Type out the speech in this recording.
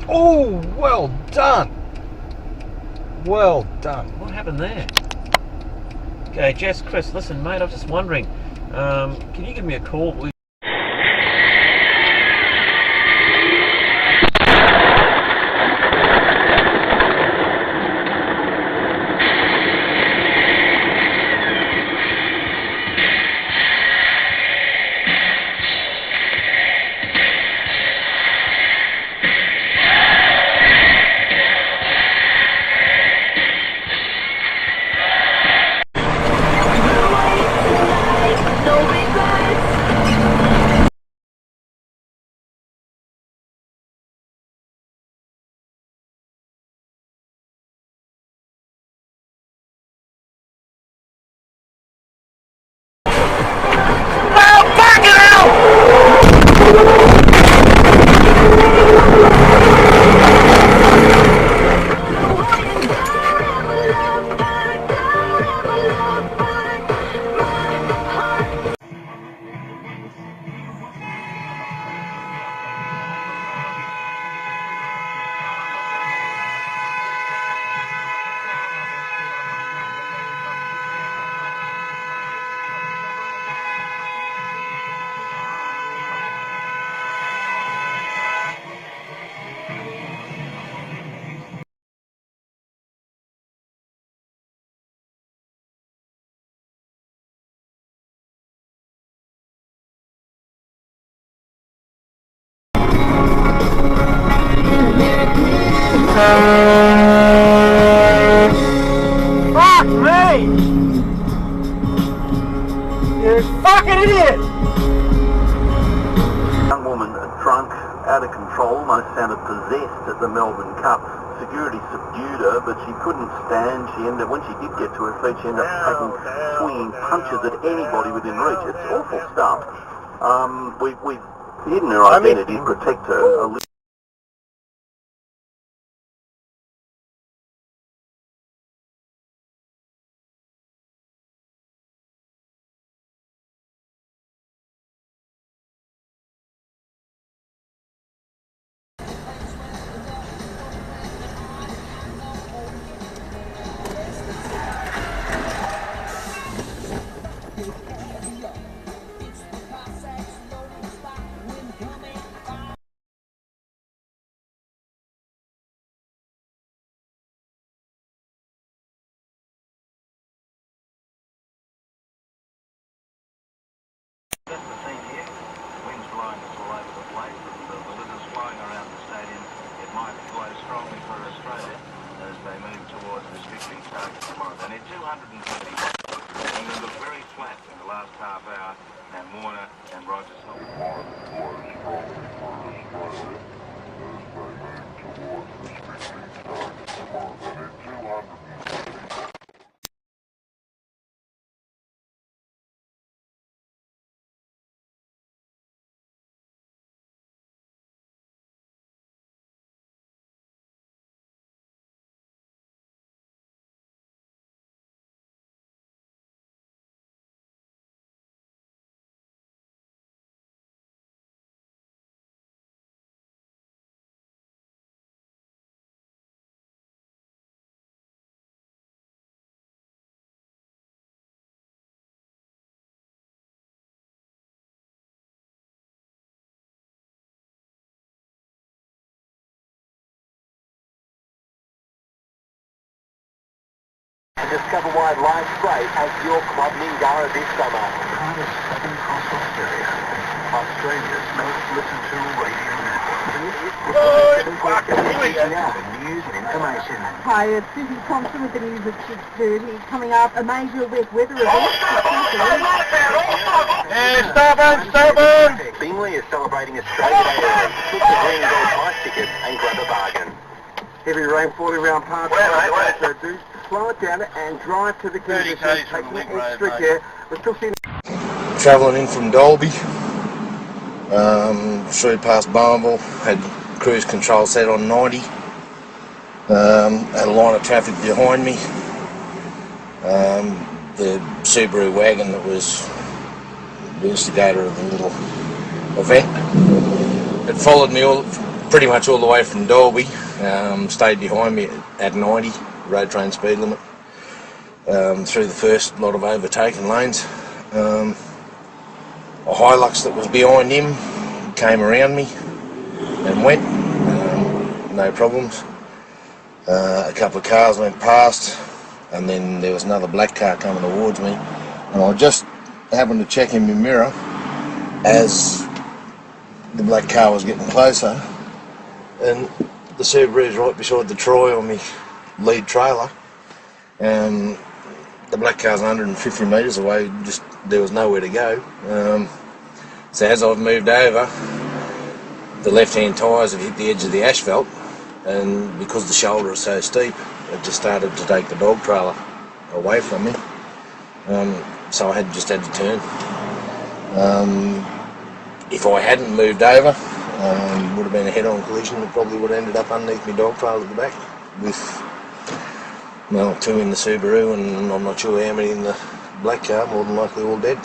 Oh, well done. Well done. What happened there? Okay, Jess, Chris, listen, mate, I was just wondering, can you give me a call? Fuck me! You fucking idiot! Young woman, drunk, out of control, most sounded possessed at the Melbourne Cup. Security subdued her, but she couldn't stand. She ended, when she did get to her feet, she ended up taking swinging punches at anybody within reach. It's awful stuff. We've hidden her identity to protect her. That's the scene here. Wind's blowing us all over the place, and the litters flying around the stadium. It might blow strongly for Australia as they move towards this victory target tomorrow. They need 230 votes. England looked very flat in the last half hour, and Warner and Rogers Discover wildlife great at your Club Mingara this summer. Part of Southern Cross Australia. Australia's most listened to radio network. News and information. Hi, it's Susie Thompson with the news at 6:30. Coming up, a major wet weather event. Stubborn! Bingley is celebrating Australia Day early. Book the green and gold ice ticket and grab a bargain. Heavy rainfall around parts of so do slow it down and drive to the conditions, taking extra care. We're still seeing... Travelling in from Dalby, straight past Barnwell, had cruise control set on 90, had a line of traffic behind me. The Subaru wagon that was the instigator of the little event had followed me all pretty much all the way from Dalby, stayed behind me at 90, road train speed limit, through the first lot of overtaken lanes. A Hilux that was behind him came around me and went, no problems. A couple of cars went past, and then there was another black car coming towards me, and I just happened to check in my mirror as the black car was getting closer, and the Subaru's right beside the Troy on my lead trailer, and the black car's 150 metres away, just there was nowhere to go. So as I've moved over, the left-hand tyres have hit the edge of the asphalt, and because the shoulder is so steep, it just started to take the dog trailer away from me. So I just had to turn. If I hadn't moved over, would have been a head-on collision. It probably would have ended up underneath my dog trailer at the back, with, well, 2 in the Subaru and I'm not sure how many in the black car, more than likely all dead.